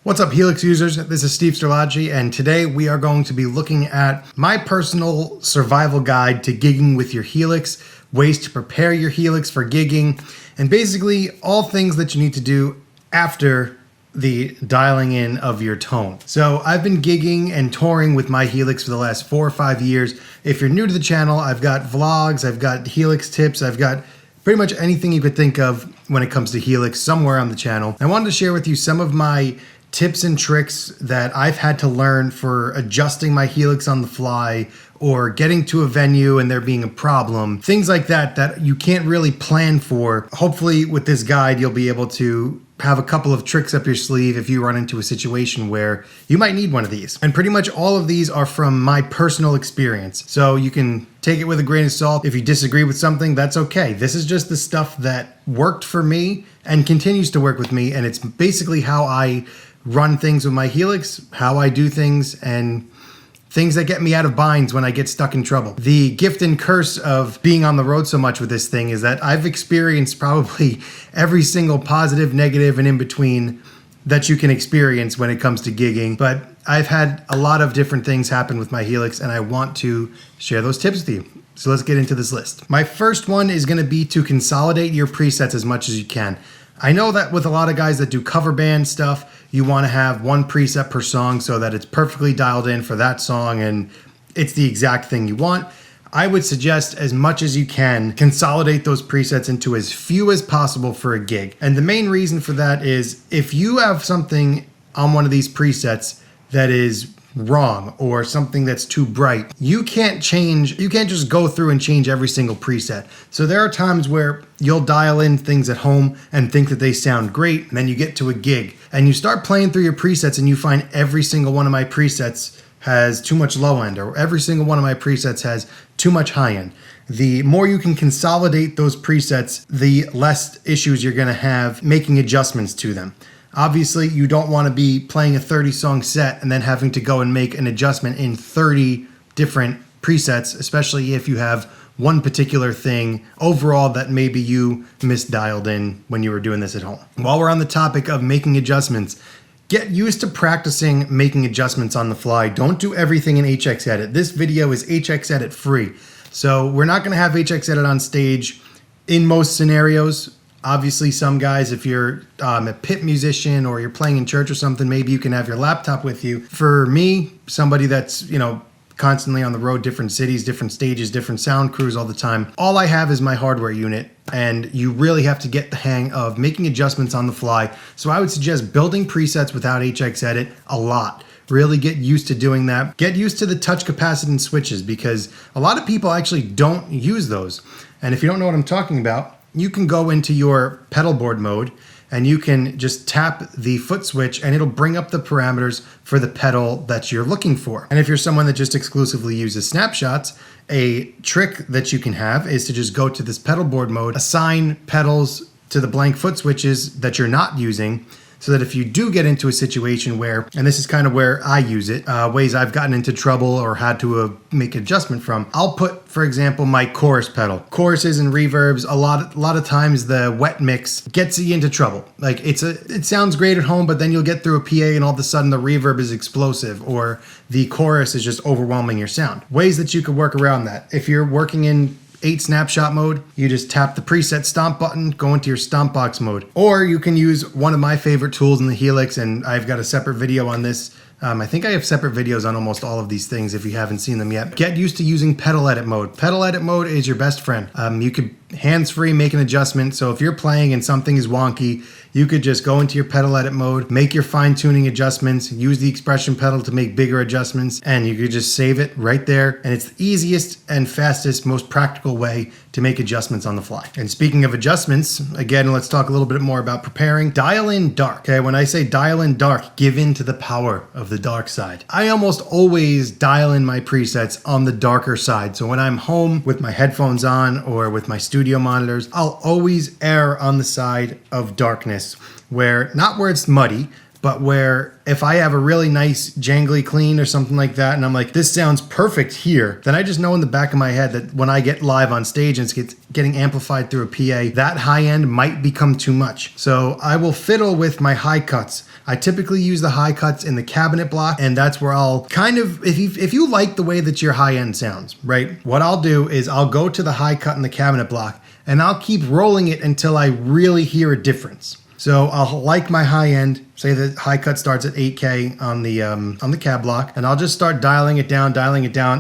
What's up, Helix users? This is Steve Sterlacci, and today we are going to be looking at my personal survival guide to gigging with your Helix, ways to prepare your Helix for gigging, and basically all things that you need to do after the dialing in of your tone. So I've been gigging and touring with my Helix for the last 4 or 5 years. If you're new to the channel, I've got vlogs, I've got Helix tips, I've got pretty much anything you could think of when it comes to Helix somewhere on the channel. I wanted to share with you some of my tips and tricks that I've had to learn for adjusting my Helix on the fly or getting to a venue and there being a problem. Things like that you can't really plan for. Hopefully with this guide, you'll be able to have a couple of tricks up your sleeve if you run into a situation where you might need one of these. And pretty much all of these are from my personal experience. So you can take it with a grain of salt. If you disagree with something, that's okay. This is just the stuff that worked for me and continues to work with me. And it's basically how I run things with my Helix, how I do things, and things that get me out of binds when I get stuck in trouble. The gift and curse of being on the road so much with this thing is that I've experienced probably every single positive, negative, and in between that you can experience when it comes to gigging. But I've had a lot of different things happen with my Helix, and I want to share those tips with you. So let's get into this list. My first one is gonna be to consolidate your presets as much as you can. I know that with a lot of guys that do cover band stuff, you want to have one preset per song so that it's perfectly dialed in for that song and it's the exact thing you want. I would suggest, as much as you can, consolidate those presets into as few as possible for a gig. And the main reason for that is if you have something on one of these presets that is wrong or something that's too bright, you can't just go through and change every single preset. So there are times where you'll dial in things at home and think that they sound great, and then you get to a gig and you start playing through your presets and you find every single one of my presets has too much low end, or every single one of my presets has too much high end. The more you can consolidate those presets, the less issues you're gonna have making adjustments to them. Obviously, you don't want to be playing a 30-song set and then having to go and make an adjustment in 30 different presets, especially if you have one particular thing overall that maybe you misdialed in when you were doing this at home. While we're on the topic of making adjustments, get used to practicing making adjustments on the fly. Don't do everything in HX Edit. This video is HX Edit free. So we're not going to have HX Edit on stage in most scenarios. Obviously, some guys, if you're a pit musician or you're playing in church or something, maybe you can have your laptop with you. For me, somebody that's, constantly on the road, different cities, different stages, different sound crews all the time, all I have is my hardware unit, and you really have to get the hang of making adjustments on the fly. So I would suggest building presets without HX Edit a lot. Really get used to doing that. Get used to the touch capacitance switches, because a lot of people actually don't use those. And if you don't know what I'm talking about, you can go into your pedal board mode and you can just tap the foot switch and it'll bring up the parameters for the pedal that you're looking for. And if you're someone that just exclusively uses snapshots, a trick that you can have is to just go to this pedal board mode, assign pedals to the blank foot switches that you're not using, so that if you do get into a situation where, and this is kind of where I use it, ways I've gotten into trouble or had to make adjustment from, I'll put, for example, my chorus pedal. Choruses and reverbs, a lot of times the wet mix gets you into trouble. Like it sounds great at home, but then you'll get through a PA and all of a sudden the reverb is explosive or the chorus is just overwhelming your sound. Ways that you could work around that. If you're working in 8 snapshot mode, you just tap the preset stomp button, go into your stomp box mode. Or you can use one of my favorite tools in the Helix, and I've got a separate video on this. I think I have separate videos on almost all of these things if you haven't seen them yet. Get used to using pedal edit mode. Pedal edit mode is your best friend. You could hands-free make an adjustment. So if you're playing and something is wonky, you could just go into your pedal edit mode, make your fine-tuning adjustments, use the expression pedal to make bigger adjustments, and you could just save it right there. And it's the easiest and fastest, most practical way to make adjustments on the fly. And speaking of adjustments, again, let's talk a little bit more about preparing. Dial in dark. Okay, when I say dial in dark, give in to the power of the dark side. I almost always dial in my presets on the darker side. So when I'm home with my headphones on or with my studio monitors, I'll always err on the side of darkness, not where it's muddy, but where if I have a really nice jangly clean or something like that, and I'm like, this sounds perfect here, then I just know in the back of my head that when I get live on stage and it's getting amplified through a PA, that high end might become too much. So I will fiddle with my high cuts. I typically use the high cuts in the cabinet block, and that's where I'll kind of, if you like the way that your high end sounds, right? What I'll do is I'll go to the high cut in the cabinet block and I'll keep rolling it until I really hear a difference. So I'll like my high end, say the high cut starts at 8K on the cab block, and I'll just start dialing it down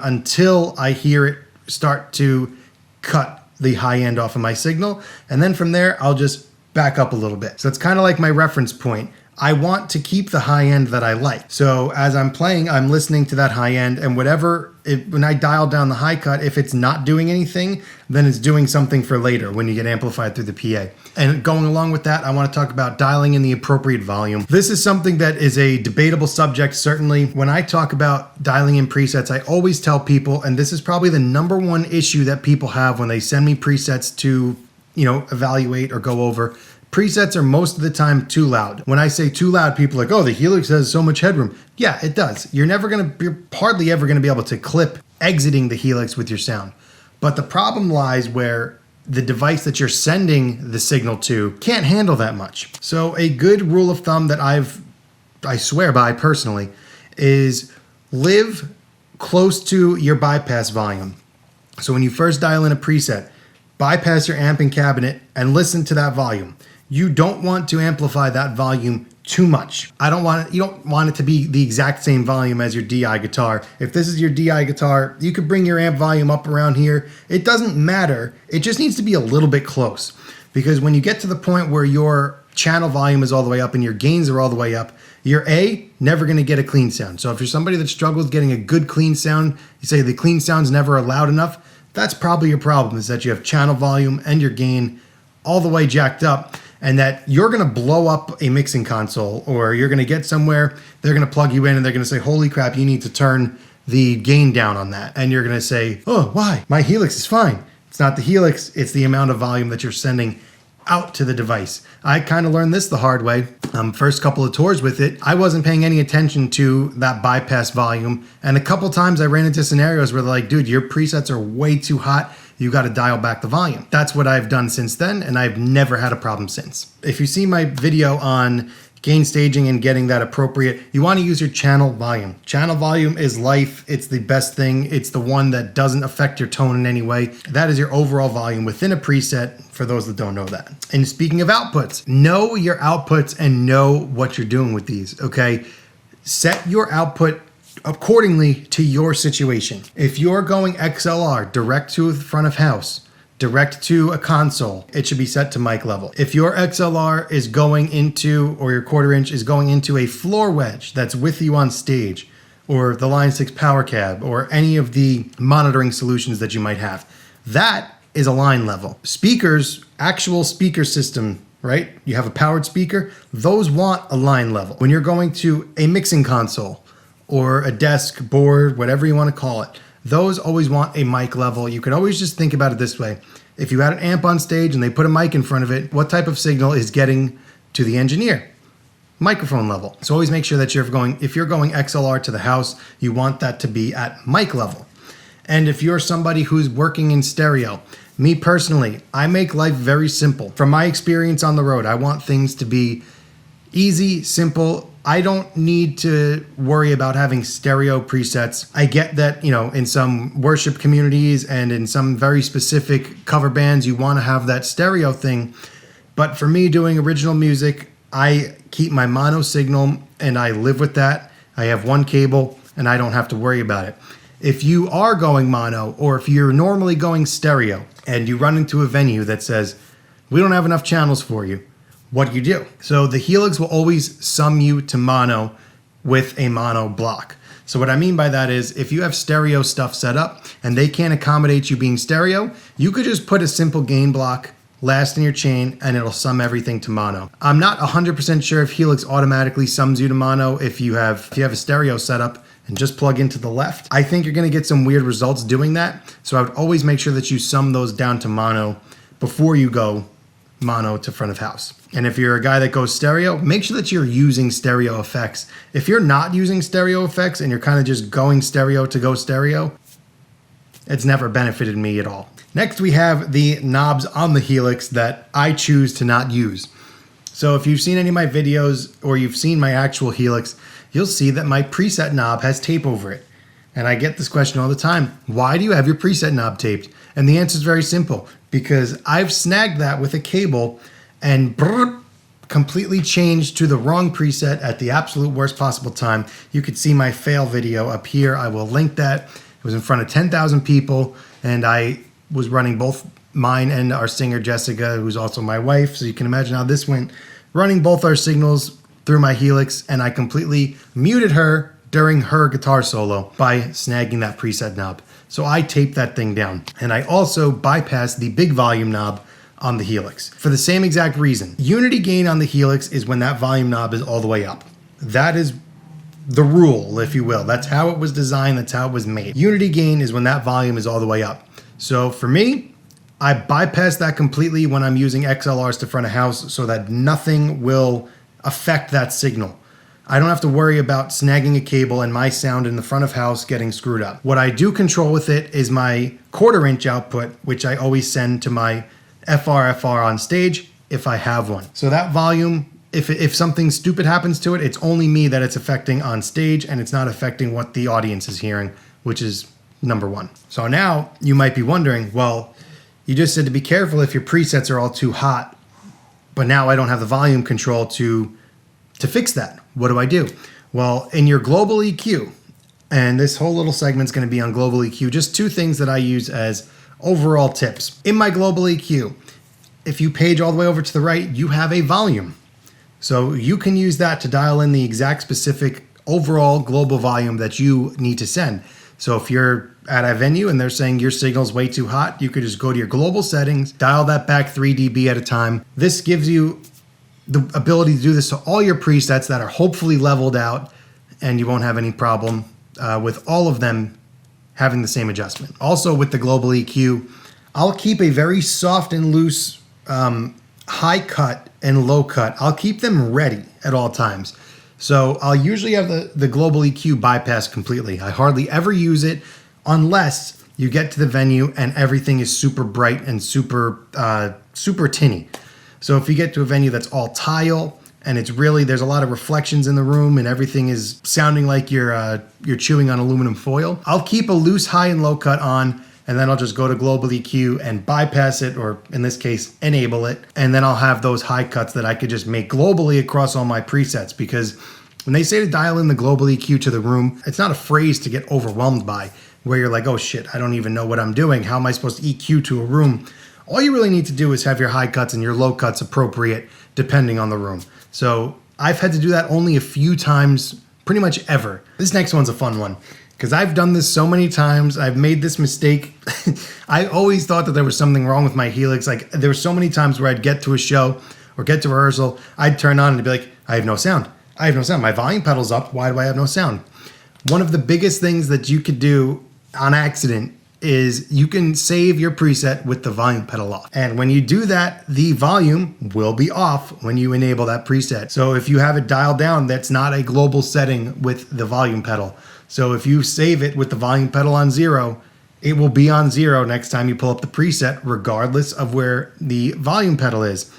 until I hear it start to cut the high end off of my signal. And then from there, I'll just back up a little bit. So it's kind of like my reference point. I want to keep the high end that I like. So as I'm playing, I'm listening to that high end, and when I dial down the high cut, if it's not doing anything, then it's doing something for later when you get amplified through the PA. And going along with that, I want to talk about dialing in the appropriate volume. This is something that is a debatable subject, certainly. When I talk about dialing in presets, I always tell people, and this is probably the number one issue that people have when they send me presets to, evaluate or go over. Presets are most of the time too loud. When I say too loud, people are like, oh, the Helix has so much headroom. Yeah, it does. You're hardly ever gonna be able to clip exiting the Helix with your sound. But the problem lies where the device that you're sending the signal to can't handle that much. So a good rule of thumb that I swear by personally is live close to your bypass volume. So when you first dial in a preset, bypass your amp and cabinet and listen to that volume. You don't want to amplify that volume too much. You don't want it to be the exact same volume as your DI guitar. If this is your DI guitar, you could bring your amp volume up around here. It doesn't matter. It just needs to be a little bit close, because when you get to the point where your channel volume is all the way up and your gains are all the way up, you're never gonna get a clean sound. So if you're somebody that struggles getting a good clean sound, you say the clean sound's never loud enough, that's probably your problem, is that you have channel volume and your gain all the way jacked up, and that you're gonna blow up a mixing console, or you're gonna get somewhere, they're gonna plug you in and they're gonna say, holy crap, you need to turn the gain down on that. And you're gonna say, oh, why? My Helix is fine. It's not the Helix, it's the amount of volume that you're sending out to the device. I kind of learned this the hard way. First couple of tours with it, I wasn't paying any attention to that bypass volume. And a couple times I ran into scenarios where they're like, dude, your presets are way too hot. You got to dial back the volume. That's what I've done since then, and I've never had a problem since. If you see my video on gain staging and getting that appropriate, you want to use your channel volume. Channel volume is life. It's the best thing. It's the one that doesn't affect your tone in any way. That is your overall volume within a preset, for those that don't know that. And speaking of outputs, know your outputs and know what you're doing with these, okay? Set your output accordingly to your situation. If you're going XLR, direct to the front of house, direct to a console, it should be set to mic level. If your XLR is going into, or your 1/4 inch is going into a floor wedge that's with you on stage, or the Line 6 power cab, or any of the monitoring solutions that you might have, that is a line level. Speakers, actual speaker system, right? You have a powered speaker, those want a line level. When you're going to a mixing console, or a desk, board, whatever you want to call it, those always want a mic level. You can always just think about it this way. If you had an amp on stage and they put a mic in front of it, what type of signal is getting to the engineer? Microphone level. So always make sure that if you're going XLR to the house, you want that to be at mic level. And if you're somebody who's working in stereo, me personally, I make life very simple. From my experience on the road, I want things to be easy, simple. I don't need to worry about having stereo presets. I get that, in some worship communities and in some very specific cover bands, you want to have that stereo thing. But for me, doing original music, I keep my mono signal and I live with that. I have one cable and I don't have to worry about it. If you are going mono, or if you're normally going stereo and you run into a venue that says, we don't have enough channels for you, what do you do? So the Helix will always sum you to mono with a mono block. So what I mean by that is, if you have stereo stuff set up and they can't accommodate you being stereo, you could just put a simple gain block last in your chain and it'll sum everything to mono. I'm not 100% sure if Helix automatically sums you to mono if you have a stereo setup and just plug into the left. I think you're gonna get some weird results doing that. So I would always make sure that you sum those down to mono before you go mono to front of house. And if you're a guy that goes stereo, make sure that you're using stereo effects. If you're not using stereo effects and you're kind of just going stereo to go stereo, it's never benefited me at all. Next, we have the knobs on the Helix that I choose to not use. So if you've seen any of my videos or you've seen my actual Helix, you'll see that my preset knob has tape over it. And I get this question all the time. Why do you have your preset knob taped? And the answer is very simple. Because I've snagged that with a cable and completely changed to the wrong preset at the absolute worst possible time. You could see my fail video up here. I will link that. It was in front of 10,000 people, and I was running both mine and our singer Jessica, who's also my wife. So you can imagine how this went. Running both our signals through my Helix, and I completely muted her during her guitar solo by snagging that preset knob. So I taped that thing down. And I also bypassed the big volume knob on the Helix for the same exact reason. Unity gain on the Helix is when that volume knob is all the way up. That is the rule, if you will. That's how it was designed. That's how it was made. Unity gain is when that volume is all the way up. So for me, I bypass that completely when I'm using XLRs to front of house so that nothing will affect that signal. I don't have to worry about snagging a cable and my sound in the front of house getting screwed up. What I do control with it is my 1/4 inch output, which I always send to my FR on stage if I have one. So that volume, if something stupid happens to it, it's only me that it's affecting on stage, and it's not affecting what the audience is hearing, which is number one. So now you might be wondering, well, you just said to be careful if your presets are all too hot, but now I don't have the volume control to fix that. What do I do? Well, in your global EQ, and this whole little segment's going to be on global EQ, just two things that I use as overall tips. In my global EQ, if you page all the way over to the right, you have a volume. So you can use that to dial in the exact specific overall global volume that you need to send. So if you're at a venue and they're saying your signal's way too hot, you could just go to your global settings, dial that back 3 dB at a time. This gives you the ability to do this to all your presets that are hopefully leveled out, and you won't have any problem with all of them having the same adjustment. Also with the global EQ, I'll keep a very soft and loose high cut and low cut. I'll keep them ready at all times. So I'll usually have the global EQ bypassed completely. I hardly ever use it unless you get to the venue and everything is super bright and super tinny. So if you get to a venue that's all tile and it's really, there's a lot of reflections in the room and everything is sounding like you're chewing on aluminum foil, I'll keep a loose high and low cut on, and then I'll just go to global EQ and bypass it, or in this case, enable it. And then I'll have those high cuts that I could just make globally across all my presets, because when they say to dial in the global EQ to the room, it's not a phrase to get overwhelmed by, where you're like, oh shit, I don't even know what I'm doing. How am I supposed to EQ to a room? All you really need to do is have your high cuts and your low cuts appropriate depending on the room. So I've had to do that only a few times, pretty much ever. This next one's a fun one because I've done this so many times. I've made this mistake. I always thought that there was something wrong with my Helix. Like there were so many times where I'd get to a show or get to rehearsal, I'd turn on and be like, I have no sound. I have no sound. My volume pedal's up. Why do I have no sound? One of the biggest things that you could do on accident is you can save your preset with the volume pedal off. And when you do that, the volume will be off when you enable that preset. So if you have it dialed down, that's not a global setting with the volume pedal. So if you save it with the volume pedal on 0, it will be on 0 next time you pull up the preset, regardless of where the volume pedal is.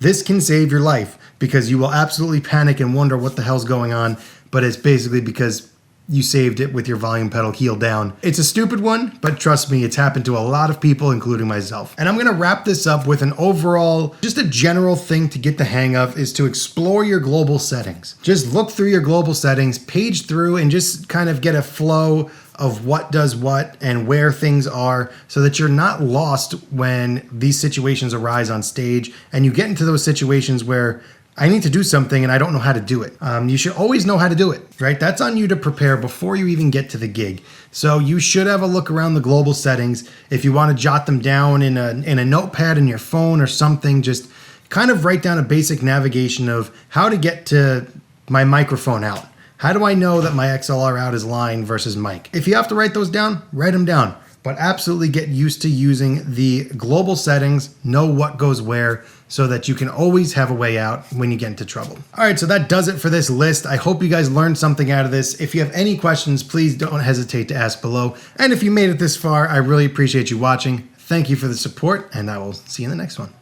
This can save your life because you will absolutely panic and wonder what the hell's going on, but it's basically because you saved it with your volume pedal heel down. It's a stupid one, but trust me, it's happened to a lot of people, including myself. And I'm gonna wrap this up with an overall, just a general thing to get the hang of is to explore your global settings. Just look through your global settings, page through, and just kind of get a flow of what does what and where things are so that you're not lost when these situations arise on stage and you get into those situations where I need to do something and I don't know how to do it. You should always know how to do it, right? That's on you to prepare before you even get to the gig. So you should have a look around the global settings. If you want to jot them down in a notepad in your phone or something, just kind of write down a basic navigation of how to get to my microphone out. How do I know that my XLR out is line versus mic? If you have to write those down, write them down. but absolutely get used to using the global settings, know what goes where, so that you can always have a way out when you get into trouble. All right, so that does it for this list. I hope you guys learned something out of this. If you have any questions, please don't hesitate to ask below. And if you made it this far, I really appreciate you watching. Thank you for the support, and I will see you in the next one.